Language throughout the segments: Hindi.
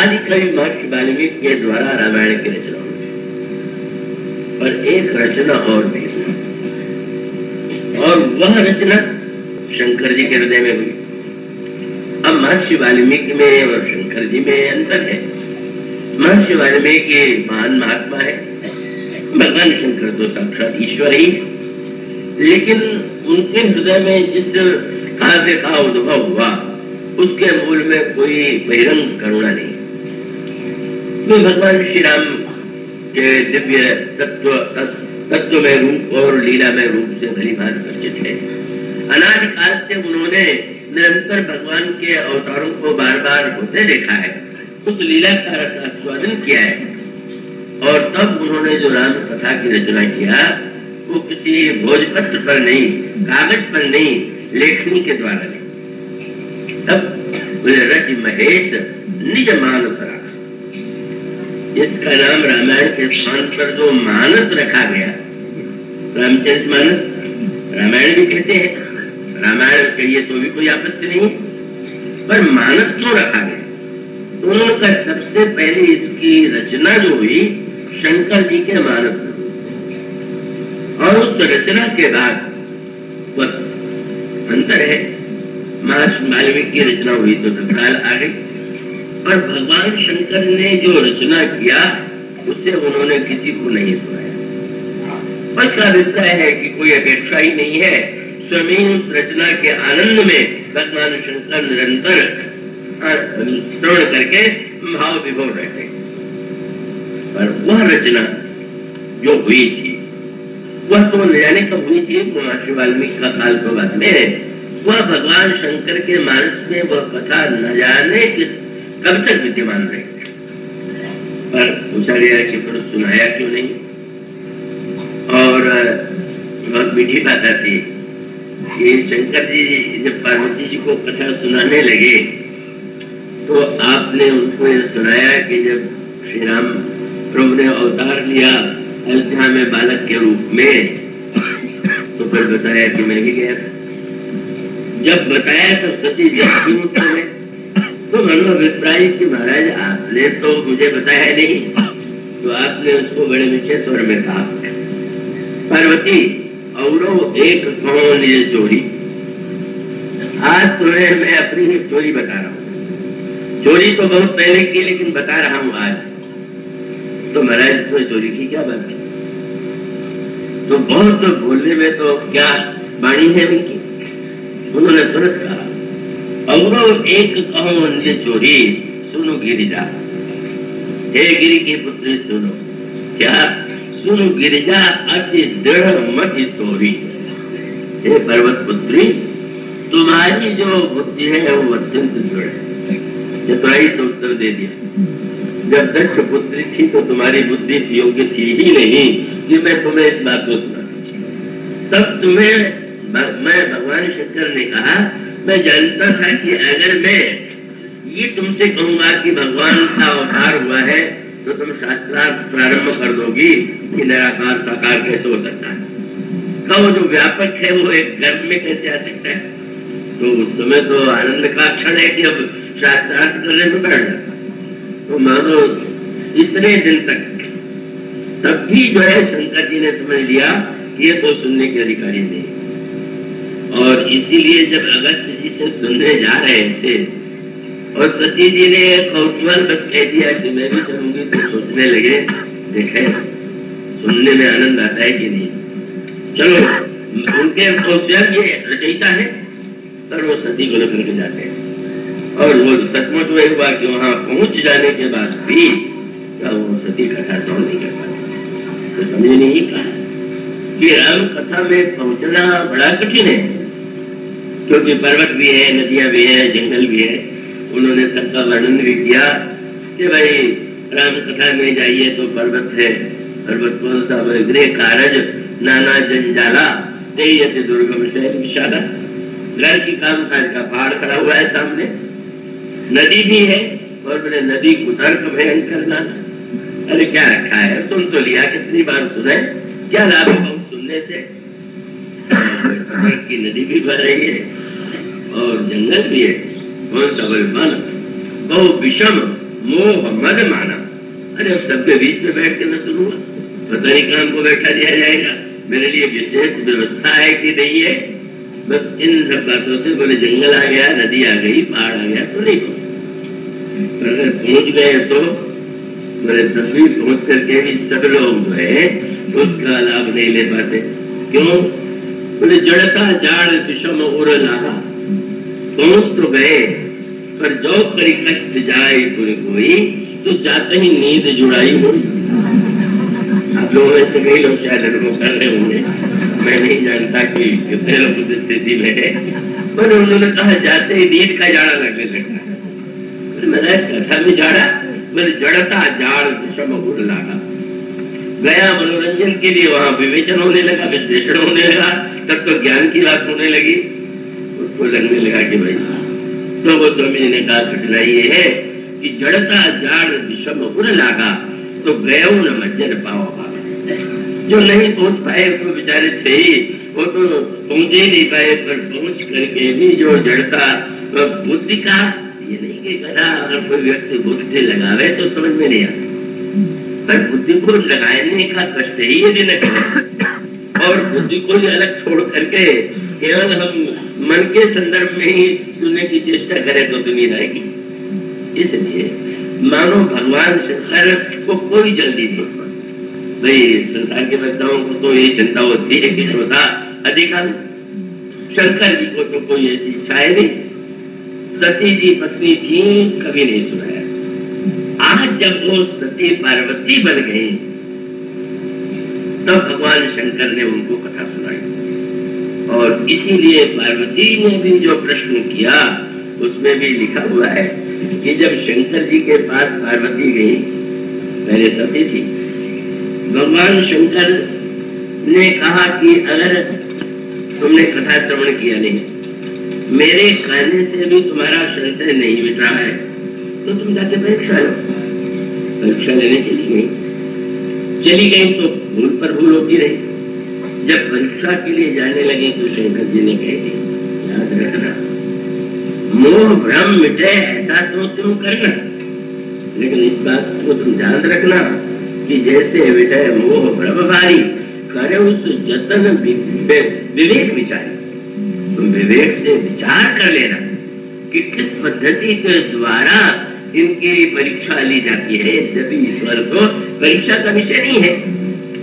अनादिकवि महर्षि वाल्मीकि के द्वारा रामायण की रचना हुई, पर एक रचना और भी, और वह रचना शंकर जी के हृदय में हुई। अब महर्षि वाल्मीकि में और शंकर जी में अंतर है। महर्षि वाल्मीकि महान महात्मा है, भगवान शंकर तो साक्षात ईश्वर ही, लेकिन उनके हृदय में जिस काव्य का उद्भव हुआ उसके मूल में कोई बहिरंग करुणा नहीं। तो भगवान श्री राम के दिव्य तत्व में रूप और लीला में रूप से भली भांति परिचित है। अनादिकाल से उन्होंने निरंतर भगवान के अवतारों को बार बार होते देखा है, उस लीला का रस आस्वादन किया है, और तब उन्होंने जो राम कथा की रचना किया वो किसी भोजपत्र पर नहीं, कागज पर नहीं, लेखनी के द्वारा नहीं। तब रच महेश निज मानस रखा। इसका नाम रामायण के स्थान पर जो मानस रखा गया, रामचरित मानस, रामायण भी कहते हैं, रामायण कहिए तो भी कोई आपत्ति नहीं, पर मानस क्यों रखा गया? तो उनका सबसे पहले इसकी रचना जो हुई शंकर जी के मानस में, और उस रचना के बाद बस अंतर है। महर्षि वाल्मीकि की रचना हुई तो तत्काल आ गई, पर भगवान शंकर ने जो रचना किया उससे उन्होंने किसी को नहीं सुनाया। उसका अभिप्राय है कि कोई अपेक्षा ही नहीं है, स्वयं उस रचना के आनंद में भगवान शंकर निरंतर श्रवण करके भाव विभोर रहते। पर वह रचना जो हुई थी वह तो न जाने कब हुई थी, महर्षि वाल्मीकि का काल तो बाद में, वह भगवान शंकर के मानस में वह कथा न जाने कब तक विद्यमान रही। पर पूछा गया कि फिर सुनाया क्यों नहीं? और बहुत मीठी बात आती कि शंकर जी जब पार्वती जी को कथा सुनाने लगे तो आपने उनको यह सुनाया कि जब श्री राम प्रभु ने अवतार लिया अयोध्या में बालक के रूप में, तो फिर बताया कि मैं भी गया था। जब बताया तब सती व्यापी में तो मनोभिप्राय कि महाराज आपने तो मुझे बताया नहीं, तो आपने उसको बड़े मीठे स्वर में कहा, पार्वती और एक कौन ये चोरी, आज तुम्हें मैं अपनी ही चोरी बता रहा हूँ। चोरी तो बहुत पहले की, लेकिन बता रहा हूँ आज। तो महाराज तो चोरी की क्या बात है? तो बहुत तो बोलने में तो क्या वाणी है उनकी। उन्होंने तुरंत कहा, और एक कहो अन्य चोरी, सुनो गिरिजा, हे गिरि की पुत्री सुनो, क्या सुनो गिरिजा अति दृढ़ मति तोरी। हे पर्वत पुत्री, तुम्हारी जो बुद्धि है वो अत्यंत दृढ़ है। चतुराई से उत्तर दे दिया, जब दक्ष पुत्री थी तो तुम्हारी बुद्धि योग्य थी ही नहीं कि मैं तुम्हें इस बात को सुना। तब तुम्हें मैं भगवान शंकर ने कहा, मैं जानता था कि अगर मैं ये तुमसे कहूंगा कि भगवान का अवतार हुआ है तो तुम शास्त्रार्थ प्रारंभ कर दोगी कि निराकार साकार कैसे हो सकता है, कहो जो व्यापक है वो एक गर्भ में कैसे आ सकता है। तो उस समय तो आनंद का क्षण है कि अब शास्त्रार्थ करने में बैठ जाता। तो मानो इतने दिन तक तब भी जो है शंकर जी ने समझ लिया ये तो सुनने के अधिकारी नहीं, और इसीलिए जब अगस्त जी से सुनने जा रहे थे और सती जी ने कौतूहल बस कह दिया कि मैं भी चलूंगी, तो सोचने लगे देखे सुनने में आनंद आता है कि नहीं। चलो उनके कौशल ये रचयिता है, पर वो सती को लेकर के जाते हैं, और वो सचमुच वही हुआ कि वहां पहुंच जाने के बाद भी वो सती कथा श्रवण नहीं कर पाते। तो समझे नहीं कहा कि राम कथा में पहुंचना बड़ा कठिन है, क्योंकि पर्वत भी है, नदियां भी है, जंगल भी है। उन्होंने सबका वर्णन भी किया कि भाई राम कथा में जाइए तो पर्वत है, पर्वत कौन सा, गृह कारज नाना जंजाला तेयति दुर्गम शैल विशाला। घर की काम काज का पहाड़ खड़ा हुआ है सामने, नदी भी है, और बोले नदी कुतर्क भयंकर नाना। अरे क्या रखा है, सुन तो लिया, कितनी बार सुने, क्या लाभ है सुनने से। की नदी भी बह रही है और जंगल भी है, कौन सा वन बहु विषम मोह मद माना। अरे अब सबके बीच में बैठ के मैं सुनूंगा, पता नहीं कहाँ को बैठा दिया जाएगा, मेरे लिए विशेष व्यवस्था है कि नहीं है। बस इन सब बातों से बोले जंगल आ गया, नदी आ गई, पहाड़ आ गया तो नहीं पहुंच। अगर पहुंच गए तो बोले 10वीं पहुंच करके भी सब लोग जो है उसका लाभ नहीं ले पाते। क्यों? बोले जड़ता जाड़ विषम उर लागा। पहुंच तो गए पर जो करी कष्ट जाए कोई कोई तो जाते ही नींद जुड़ाई हुई। आप लोगों में से कई लोग शायद अनुभव कर रहे होंगे, मैं नहीं जानता कि कितने लोग उस स्थिति में है, पर उन्होंने कहा जाते ही नींद का जाड़ा लगने लगा। मैंने कथा में जाड़ा, मैंने जड़ता जाड़ विषम उर लागा। गया मनोरंजन के लिए, वहां विवेचन होने लगा, विश्लेषण होने लगा, तब तो ज्ञान की बात होने लगी। उसको लगने लगा कि भाई, तो वो स्वामी जी ने कहा घटना ये है कि जड़ता जाड़ विषम उर लागा तो गयो न मज्जर पाओ पावे। जो नहीं पहुंच पाए तो बेचारे थे ही, वो तो पहुंचे ही नहीं पाए, पर पहुंच करके भी जो जड़ता बुद्धि का, ये नहीं कि गधा अगर कोई व्यक्ति बुद्धि लगावे तो समझ में नहीं आता, पर बुद्धि को लगाने का कष्ट ही यदि न करें और बुद्धि को ही अलग छोड़ करके केवल हम मन के संदर्भ में ही सुनने की चेष्टा करें तो दुनिया रहेगी। इसलिए मानो भगवान शंकर को कोई जल्दी नहीं। भाई संसार के बच्चाओं को तो ये चिंता होती है कि श्रोता अधिकार, शंकर जी को तो कोई ऐसी इच्छा है नहीं। सती जी पत्नी थी, कभी नहीं सुनाया। आज जब वो सती पार्वती बन गई तब भगवान शंकर ने उनको कथा सुनाई, और इसीलिए पार्वती ने भी जो प्रश्न किया उसमें भी लिखा हुआ है कि जब शंकर जी के पास पार्वती गई, पहले सती थी, भगवान शंकर ने कहा कि अगर तुमने कथा श्रवण किया नहीं, मेरे कहने से भी तुम्हारा संशय नहीं मिट रहा है, तो तुम जाके परीक्षा लो। परीक्षा लेने के लिए गई, चली गई तो भूल पर भूल होती रही। जब परीक्षा के लिए जाने लगे तो शंकर जी ने कह दी, याद रखना मोह भ्रम मिटे ऐसा तो तुम करना, लेकिन इस बात को तुम ध्यान रखना कि जैसे विजय मोह भ्रम भारी करे उस जतन विवेक विचार। तुम विवेक से विचार कर लेना कि किस पद्धति के द्वारा इनकी परीक्षा ली जाती है। यद्यपि ईश्वर को परीक्षा का विषय नहीं है,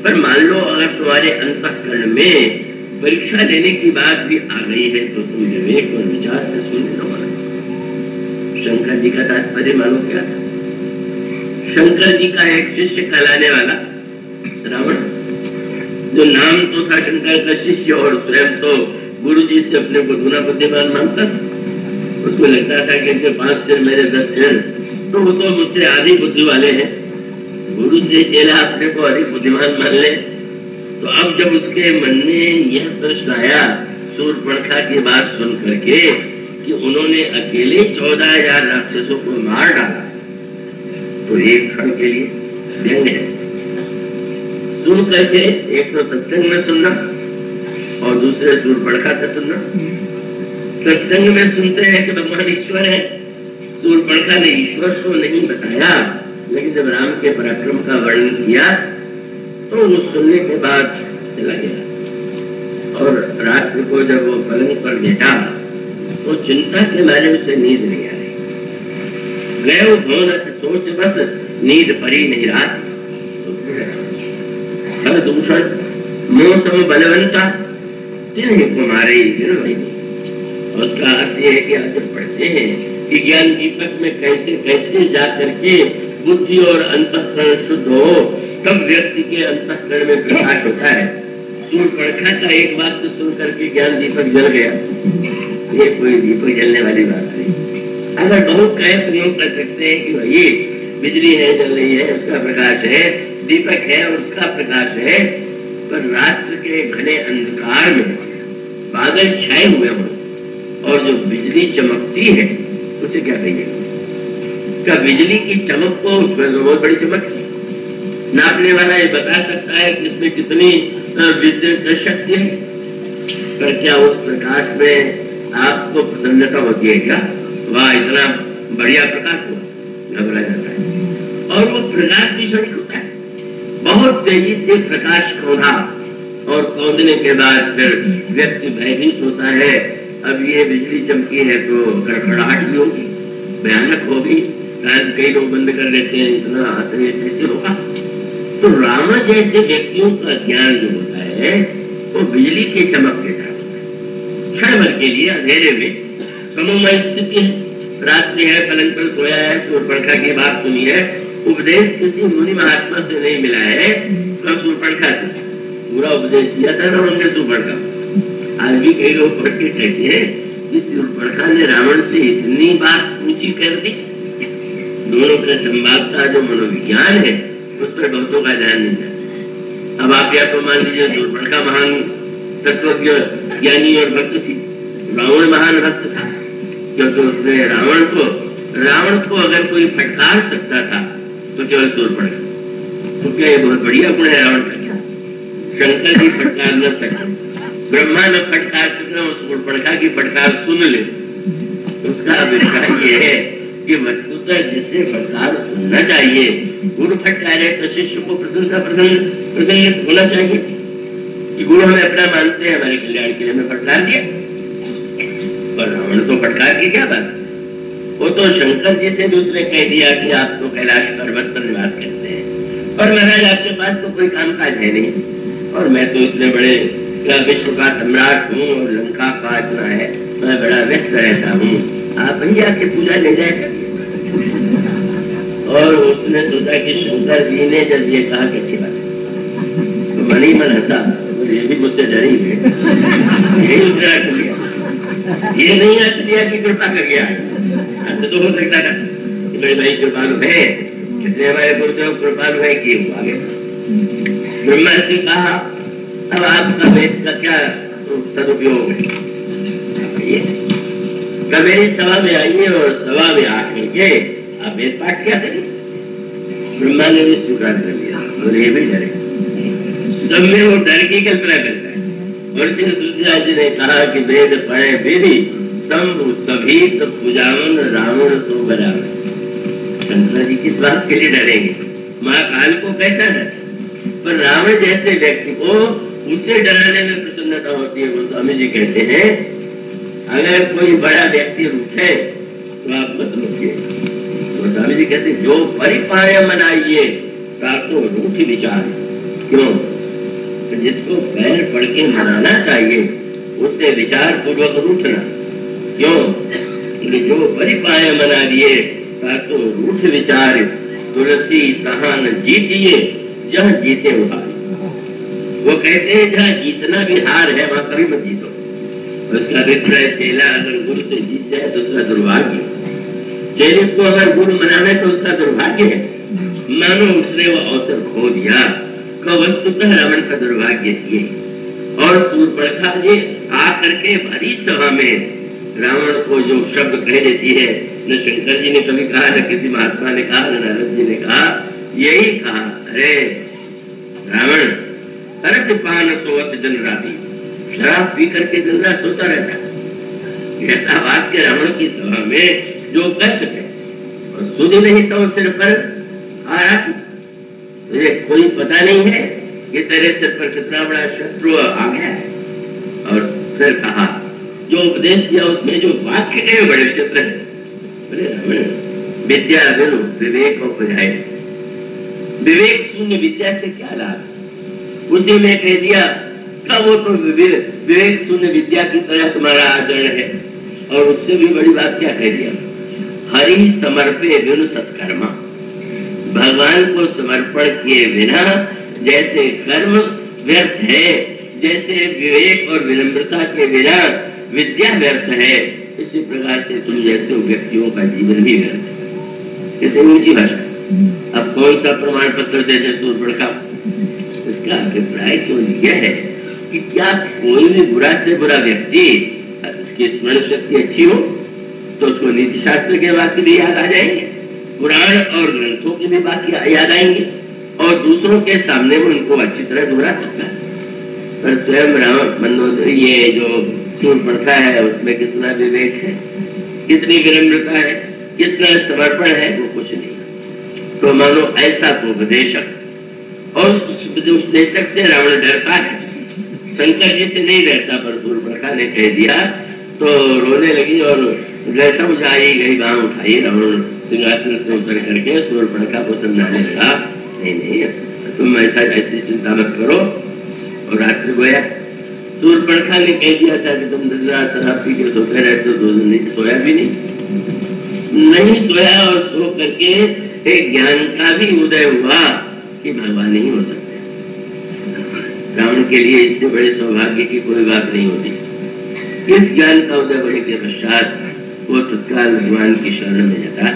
पर मान लो अगर तुम्हारे अंतःकरण में परीक्षा लेने की बात भी आ गई है तो तुम विवेक और विचार से सुन लो। शंकर जी का तात्पर्य मानो क्या था? शंकर जी का एक शिष्य कहलाने वाला रावण, जो नाम तो था शंकर का शिष्य और स्वयं तो गुरु जी से अपने को दूना बुद्धिमान मानता था। उसको लगता था कि इनके 5 सिर मेरे 10 सिर, तो वो तो मुझसे आधी बुद्धि वाले हैं। गुरु से चेला अपने को अधिक बुद्धिमान मान ले। तो अब जब उसके मन में यह प्रश्न आया शूर्पणखा की बात सुन करके कि उन्होंने अकेले 14,000 राक्षसों को मार डाला, तो एक क्षण के लिए व्यंग है सुन करके, एक तो सत्संग में सुनना और दूसरे शूर्पणखा से सुनना। सत्संग में सुनते हैं कि भगवान ईश्वर है, शूर्पणखा ने ईश्वर को नहीं बताया, लेकिन जब राम के पराक्रम का वर्णन किया तो वो सुनने के बाद चला गया। और रात्रि को जब वो पलंग पर लेटा तो चिंता के मारे उसे नींद नहीं आ रही। गए भवन सोच बस नींद पड़ी नहीं रात। हर दूषण मौसम बलवंता जिन्हें को मारे भाई। और उसका अर्थ यह है कि आज पढ़ते हैं कि ज्ञान दीपक में कैसे कैसे जा करके बुद्धि और अंतःकरण शुद्ध हो, तब व्यक्ति के अंतःकरण में प्रकाश होता है। शूर्पणखा का एक बात तो सुन करके ज्ञान दीपक जल गया, ये कोई दीपक जलने वाली बात नहीं। अगर बहुत कहे तो यूं कर सकते हैं कि भाई बिजली है, जल रही है, उसका प्रकाश है, दीपक है और उसका प्रकाश है, पर रात्र के घने अंधकार में बादल छाए हुए हो और जो बिजली चमकती है उसे क्या कहिए? क्या बिजली की चमक को, उसमें तो बहुत बड़ी चमक है, नापने वाला ये बता सकता है कि इसमें कितनी विद्युत शक्ति है, पर क्या उस प्रकाश में आपको प्रसन्नता होती है क्या? वाह इतना बढ़िया प्रकाश हुआ, घबरा जाता है। और वो प्रकाश भी क्षणिक होता है, बहुत तेजी से प्रकाश कौंधा, और कौंधने के बाद फिर व्यक्ति भयभीत होता है। अब ये बिजली चमकी है तो कड़कड़ाहट भी होगी, भयानक होगी, कई लोग बंद कर लेते हैं, इतना असह्य कैसे होगा। तो रावण जैसे व्यक्तियों का ज्ञान जो होता है वो बिजली के चमक के तरह होता है। क्षण भर के लिए अंधेरे में समूहमय स्थिति है, रात्रि है, पलंग पर सोया है, शूर्पणखा की बात सुनी है, उपदेश किसी मुनि महात्मा से नहीं मिला है, कब शूर्पणखा से पूरा उपदेश दिया था रावण ने शूर्पणखा। आज भी कई लोग पढ़ के कहते हैं कि शूर्पणखा ने रावण से इतनी बात ऊंची कर दी। दोनों के संवाद का जो मनोविज्ञान है उस पर भक्तों का ध्यान नहीं जाता। अब आप या तो मान लीजिए शूर्पणखा महान तत्वज्ञ ज्ञानी और भक्त थी, रावण महान भक्त था, क्योंकि उसने रावण को अगर कोई फटकार सकता था तो केवल शूर्पणखा। तो क्या ये बहुत बढ़िया गुण है रावण का? क्या शंकर जी फटकार न सके, ब्रह्मा न फटकार सकना, उस शूर्पणखा की फटकार सुन ले। उसका अभिप्राय ये है कि वस्तुतः जिसे फटकार सुनना चाहिए, गुरु फटकारे तो शिष्य को प्रशंसा प्रसन्न होना चाहिए कि गुरु हमें अपना मानते हैं, हमारे कल्याण के लिए हमें फटकार दिया। और रावण तो फटकार की क्या बात, वो तो शंकर जी से दूसरे कह दिया कि आप तो कैलाश पर्वत पर निवास करते हैं और महाराज आपके पास तो कोई कामकाज है नहीं, और मैं तो इतने बड़े विश्व का सम्राट हूँ और लंका का इतना है, मैं बड़ा व्यस्त रहता हूँ, आप ही आके पूजा ले जाए। और उसने सोचा कि शंकर जी ने जब ये कहा कि अच्छी बात है, तो मन ही मन हंसा, तो ये भी मुझसे डरेंगे, यही उत्तरा कर लिया, ये नहीं याद लिया कि कृपा कर गया। तो हो सकता था कि मेरे भाई कृपालु है, इसलिए हमारे गुरुदेव कृपालु है कि आगे ब्रह्मा से कहा अब आपका वेद का क्या सदुपयोग है, कब मेरी सभा में आइए और सभा में आकर के आप वेद पाठ क्या करें। ब्रह्मा ने भी स्वीकार कर लिया और ये भी डरे, सब में वो डर की कल्पना करता है। और फिर दूसरा जी ने कहा कि वेद पढ़े विधि शंभु सभी तो पूजावन रावण सो बराबर। शंकर जी किस बात के लिए डरेंगे, महाकाल को कैसा डर, पर रावण जैसे व्यक्ति को उसे डराने में प्रसन्नता होती है। वो स्वामी जी कहते हैं अगर कोई बड़ा व्यक्ति रूठे तो आप मत रुकिए। तो स्वामी जी कहते हैं जो परिपाय मनाइए तासो रूठ विचार। क्यों? तो जिसको पैर पढ़ के मनाना चाहिए उससे विचार पूर्वक रूठना। क्यों? जो परिपाय मना दिए तासो रूठ विचार, तुलसी तहां न जीतिए जहाँ जीते उहार। वो कहते हैं जहाँ जीतना भी हार है वहां कभी मत जीतो। उसका अभिप्राय चेला अगर गुरु से जीत जाए तो उसका दुर्भाग्य, चेले को अगर गुरु मनावे तो उसका दुर्भाग्य है, मानो उसने वो अवसर खो दिया। का वस्तुतः रावण का दुर्भाग्य ये। और शूर्पणखा जी आकर के भरी सभा में रावण को जो शब्द कह देती है, न शंकर जी ने कभी कहा, न किसी महात्मा ने कहा, न नारद जी ने कहा, यही कहा अरे रावण तरस पान सोवस दिन राती, शराब पी करके दिन रात सोता रहता। ऐसा वाक्य रावण की सभा में जो कर सके और सुधी नहीं तो सिर पर आराती, तुझे कोई पता नहीं है कि तेरे सिर पर कितना बड़ा शत्रु आ गया है। और फिर कहा जो उपदेश दिया उसमें जो वाक्य है बड़े विचित्र है। बोले रावण विद्या बिनु विवेक को बुझाए, विवेक शून्य विद्या से क्या लाभ। उसी में कह दिया का वो तो विवेक शून्य विद्या की तरह तुम्हारा आचरण है। और उससे भी बड़ी बात क्या कह दिया, हरि समर्पे बिनु सत्कर्मा, भगवान को समर्पण किए बिना जैसे कर्म व्यर्थ है, जैसे विवेक और विनम्रता के बिना विद्या व्यर्थ है, इसी प्रकार से तुम जैसे व्यक्तियों का जीवन भी व्यर्थ है। कितनी ऊंची भाषा। अब कौन सा प्रमाण पत्र जैसे शूर्पणखा, इसका अभिप्राय तो यह है कि क्या कोई भी बुरा से बुरा व्यक्ति, उसकी स्मरण शक्ति अच्छी हो तो उसको नीति शास्त्र के वाक्य भी याद आ जाएंगे, पुराण और ग्रंथों के भी वाक्य याद आएंगे, और दूसरों के सामने वो उनको अच्छी तरह दोहरा सकता है। पर स्वयं राम ये जो शूर्पणखा है उसमें कितना विवेक है, कितनी विनम्रता है, कितना समर्पण है, वो कुछ नहीं। तो मानो ऐसा उपदेशक, और उस उपदेशक से रावण डरता है, शंकर जी से नहीं डरता। पर शूर्पणखा ने कह दिया तो रोने लगी और जैसा बुझाई गई बांह उठाई, रावण सिंहासन से उतर करके शूर्पणखा को समझाने लगा, नहीं नहीं तुम ऐसी चिंता मत करो। और रात्रि गोया शूर्पणखा ने कह दिया था कि तुम शराब पी के सोते रहते हो, 2 दिन सोया भी नहीं सोया, और सो करके एक ज्ञान का भी उदय हुआ कि भगवान नहीं हो सकते। रावण के लिए इससे बड़े सौभाग्य की कोई बात नहीं होती। इस ज्ञान का उदय होने के पश्चात वो तत्काल भगवान की शरण में जाता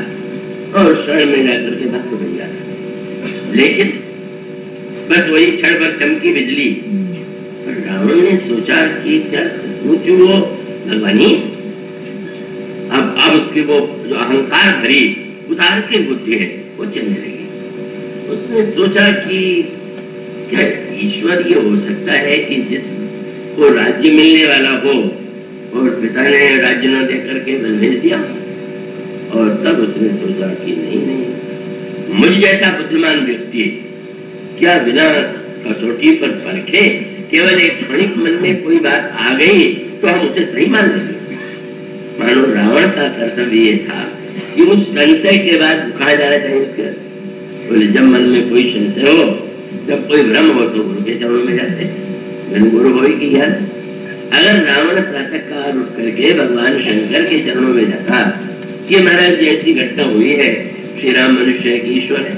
और शरण में जाकर के भक्त बन जाता। लेकिन बस वही क्षण भर चमकी बिजली, रावण ने सोचा कि क्या सचमुच वो भगवान ही? अब उसकी वो जो अहंकार भरी उदार की बुद्धि है वो चलने लगी। उसने सोचा कि क्या ईश्वर ये हो सकता है कि जिसको राज्य मिलने वाला हो और पिता ने राज्य न देकर के भेज दिया। और तब उसने सोचा कि नहीं, मुझ जैसा बुद्धिमान व्यक्ति क्या बिना कसौटी पर परखे केवल एक क्षणिक मन में कोई बात आ गई तो हम उसे सही मान लेंगे? मानो रावण का कर्तव्य ये था कि उस संशय के बाद उखाड़ा जाना चाहिए उसके। बोले जब मन में कोई संशय हो, जब कोई भ्रम हो तो गुरु के चरणों में जाते हैं, गुरु हो की याद। अगर रावण प्रातः काल उठ करके भगवान शंकर के चरणों में जाता कि महाराज जैसी घटना हुई है, श्री राम मनुष्य है कि ईश्वर है,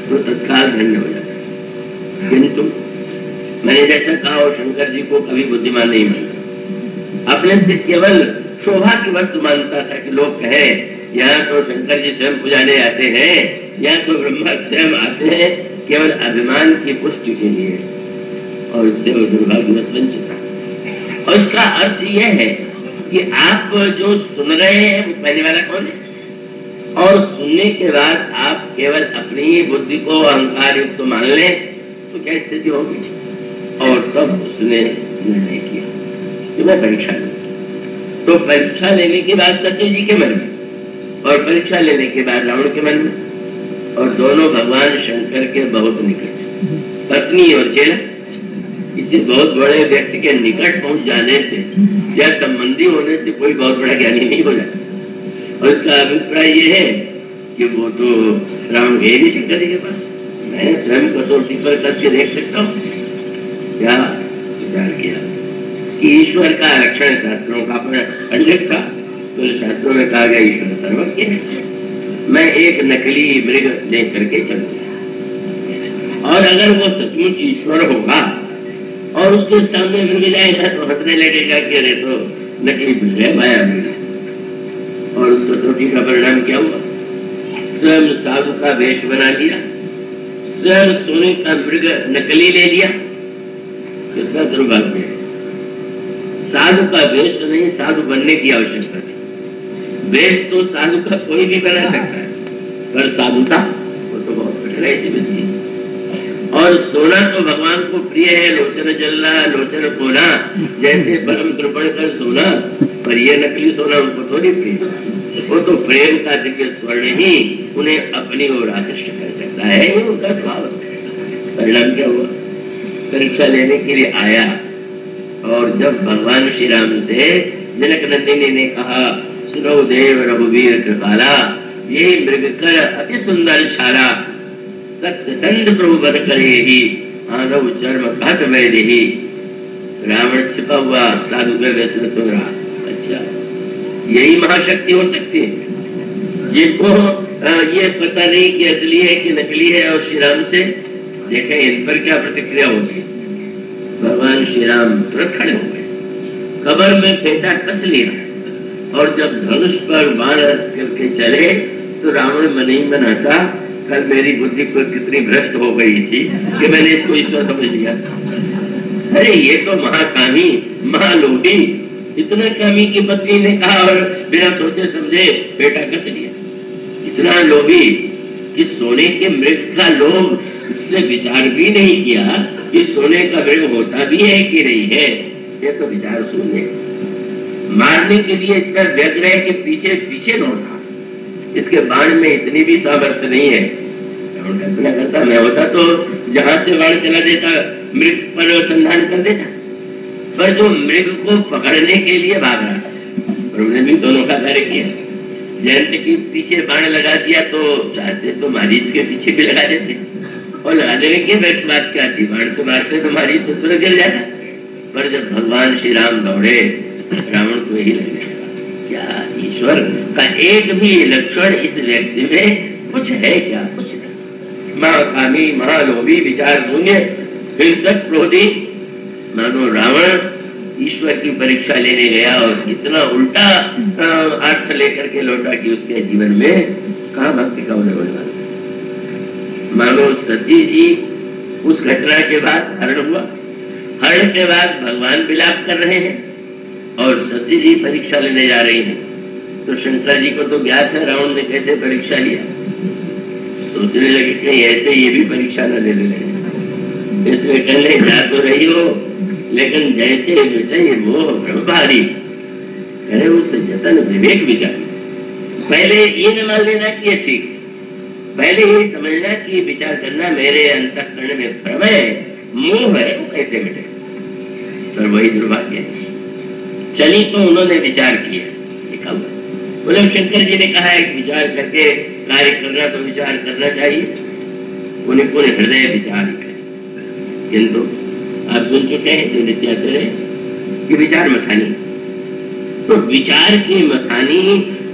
तो तत्काल धन्य हो जाता। किंतु मैंने जैसा कहा और शंकर जी को कभी बुद्धिमान नहीं माना, अपने से केवल शोभा की वस्तु मानता था कि लोग कहे यहाँ तो शंकर जी स्वयं पुजाने आते हैं, यहाँ तो ब्रह्मा स्वयं आते हैं, केवल अभिमान की पुष्टि के लिए। और इससे वो दुर्भाग्यवश वंचित था। और उसका अर्थ यह है कि आप जो सुन रहे हैं वो कहने वाला कौन है, और सुनने के बाद आप केवल अपनी ही बुद्धि को अहंकार युक्त तो मान लें तो क्या स्थिति होगी। और तब उसने निर्णय किया कि मैं परीक्षा लूं। तो परीक्षा लेने के बाद सत्य जी के मन में और परीक्षा लेने के बाद रावण के मन में, और दोनों भगवान शंकर के बहुत निकट, पत्नी और चेला। किसी बहुत बड़े व्यक्ति के निकट पहुंच जाने से या संबंधी होने से कोई बहुत बड़ा ज्ञानी नहीं हो जाता। और इसका अभिप्राय ये है कि वो तो रावण गए नहीं शंकर जी के पास, मैं स्वयं कसौटी पर करके देख सकता हूँ। क्या विचार किया कि ईश्वर का लक्षण शास्त्रों का उल्लेख था, तो शास्त्रों में कहा गया ईश्वर सर्वज्ञ है। मैं एक नकली मृग देख करके चलूंगा, और अगर वो सचमुच ईश्वर होगा और उसके सामने मृग जाएगा तो हंसने लगेगा कि अरे तो नकली मृग है, माया मृग। और उस कसौटी का परिणाम क्या हुआ? स्वयं साधु का वेश बना लिया, स्वयं सोने का मृग नकली ले लिया। कितना दुर्भाग्य है। साधु का वेश नहीं, साधु बनने की आवश्यकता थी। वेश तो साधु का कोई भी बना सकता है, पर साधुता वो तो बहुत कठिनाई से मिलती है। और सोना तो भगवान को प्रिय है, लोचन जल्ला लोचन कोना, जैसे परम कृपण कर सोना, पर ये नकली सोना उनको थोड़ी प्रिय। वो तो प्रेम का दिव्य स्वर्ण ही उन्हें अपनी ओर आकृष्ट कर सकता है, ये उनका स्वभाव। परिणाम क्या हुआ? परीक्षा लेने के लिए आया, और जब भगवान श्री राम से जनक नंदिनी ने कहा सुनो देव रघुवीर कृपाला, ये मृग कर अति सुंदर शाला, सत्य संत प्रभु बन करे ही मानव चर्म घाट में देही। रावण छिपा हुआ साधु में व्यस्त हो रहा। अच्छा, यही महाशक्ति हो सकती है जिनको ये पता नहीं कि असली है कि नकली है। और श्री राम से देखें इन पर क्या प्रतिक्रिया होगी। भगवान श्री राम तुरंत खड़े हो गए, कबर में फेंटा कस लिया, और जब धनुष पर बाण करके चले तो रावण मन ही मन हंसा, कल मेरी बुद्धि पर कितनी भ्रष्ट हो गई थी कि मैंने इसको ईश्वर समझ लिया। अरे ये तो महाकामी महालोभी, इतना कामी की पत्नी ने कहा और बिना सोचे समझे बेटा कस लिया। इतना लोभी कि सोने के मृग का लोभ, इसने विचार भी नहीं किया कि सोने का मृग होता भी है कि नहीं है। ये तो विचार शून्य। मारने के लिए इतना व्यग्र है कि पीछे पीछे दौड़ा। इसके बाण में इतनी भी सामर्थ्य नहीं है रावण कल्पना करता मैं होता तो जहां से बाण चला देता, मृग पर संधान कर देता, पर जो मृग को पकड़ने के लिए भाग रहा, प्रभु ने भी दोनों का कार्य किया। जयंत के पीछे बाण लगा दिया तो चाहते तो मारीच के पीछे भी लगा देते, और लगा देने की बात क्या थी, बाण से मारते तो मारीच तो तुरंत गिर जाता। पर जब भगवान श्री राम दौड़े, रावण को यही लगने लगा, क्या ईश्वर का एक भी लक्षण इस व्यक्ति में कुछ है क्या? कुछ नहीं। महाकामी, महालोभी, विचार शून्य, हिंसक, क्रोधी, मानो रावण ईश्वर की परीक्षा लेने गया और इतना उल्टा अर्थ लेकर के लौटा कि उसके जीवन में कहाँ भक्ति का उदय होने वाला। मानो सती जी उस घटना के बाद हरण हुआ, हरण के बाद भगवान विलाप कर रहे हैं और सती जी परीक्षा लेने जा रही हैं। तो शंकर जी को तो ज्ञात है रावण ने कैसे परीक्षा लिया, सोचने लगे कहीं ऐसे ये भी परीक्षा न ले लें, इसलिए कहने जा तो रही हो लेकिन जैसे विजय मोह ब्रह्मभारी करे उस जतन विवेक विचार। पहले ये न मान लेना कि ये ठीक, पहले ये समझना कि विचार करना मेरे अंतःकरण में भ्रम है, मोह है, वो कैसे मिटे। पर वही दुर्भाग्य है। चली तो उन्होंने विचार किया, बोले शंकर जी ने कहा है कि विचार करके कार्य करना तो विचार करना चाहिए, उन्हें पूरे हृदय विचार करें। किंतु आप सुन चुके हैं जो नित्याचार्य कि विचार मखानी, तो विचार की मखानी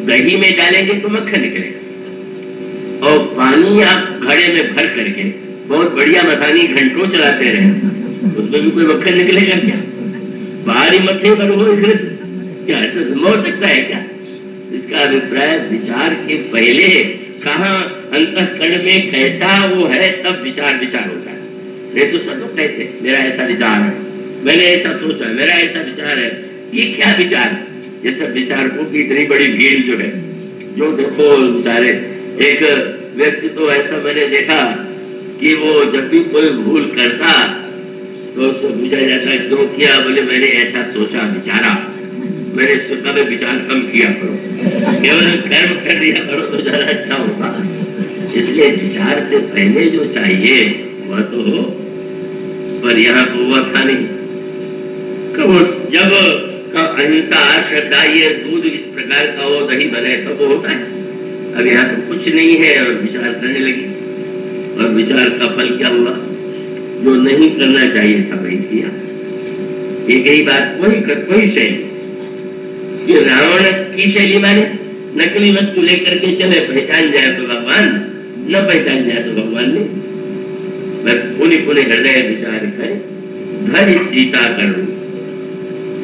दही में डालेंगे तो मक्खन निकलेगा, और पानी आप घड़े में भर करके बहुत बढ़िया मखानी घंटों चलाते रहे उसमें भी कोई मक्खन निकलेगा क्या? बाहरी मथे पर हो क्या ऐसा संभव हो सकता है क्या? इसका अभिप्राय विचार के पहले कहाँ अंतःकरण में कैसा वो है तब विचार विचार होता है। ये तो सब लोग कहते मेरा ऐसा विचार है, मैंने ऐसा सोचा, मेरा ऐसा विचार है। ये क्या विचार है? ये सब विचारकों की इतनी बड़ी भीड़ जो है, जो देखो बेचारे, एक व्यक्ति तो ऐसा मैंने देखा कि वो जब भी कोई भूल करता तो उससे पूछा जाता है क्यों किया, बोले मैंने ऐसा सोचा विचारा, मैंने सोचा में विचार कम किया करो, केवल कर्म कर दिया करो तो ज्यादा अच्छा होगा। इसलिए विचार से पहले जो चाहिए वह तो हो, पर यहाँ तो हुआ था नहीं। जब अहिंसा, श्रद्धा, ये दूध इस प्रकार का वो दही बने तो वो होता है। अब यहाँ तो कुछ नहीं है और विचार करने लगी, और विचार का फल क्या हुआ? जो नहीं करना चाहिए था वही किया। एक ही बात, कोई शैली कि रावण की शैली माने नकली वस्तु लेकर के चले, पहचान जाए तो भगवान, न पहचान जाए तो भगवान नहीं। बस पुण्य पुण्य हृदय विचार करे, धर सीता कर रूप,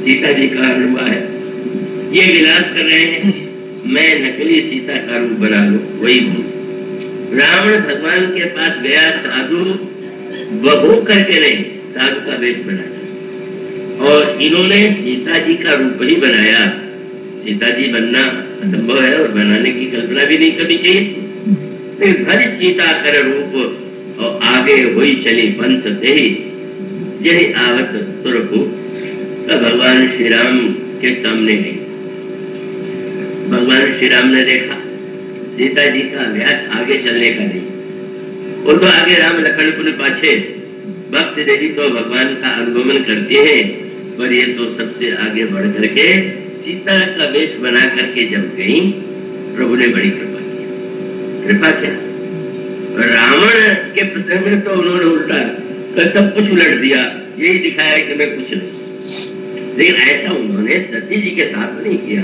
सीता जी का रूप है, ये विलास कर रहे हैं मैं नकली सीता का रूप बना लूं। वही रावण भगवान के पास गया, साधु बहू करके नहीं, साधु का वेश बनाया, और इन्होंने सीता जी का रूप ही बनाया। सीता जी बनना असंभव है और बनाने की कल्पना भी नहीं कभी चाहिए। धर सीता कर रूप और आगे हुई चली पंथ तेही, यही आवत तुरकु। तो भगवान श्री राम के सामने गई। भगवान श्री राम ने देखा सीता जी का अभ्यास आगे चलने का नहीं, वो तो आगे राम लखन पुन पाछे, भक्त देवी तो भगवान का अनुगमन करते हैं, पर ये तो सबसे आगे बढ़ करके सीता का वेश बना करके जब गई, प्रभु ने बड़ी कृपा की। कृपा क्या, रावण के प्रसंग में तो उन्होंने उल्टा तो सब कुछ उलट दिया, यही दिखाया कि मैं कुछ नहीं। लेकिन ऐसा उन्होंने सती जी के साथ नहीं किया।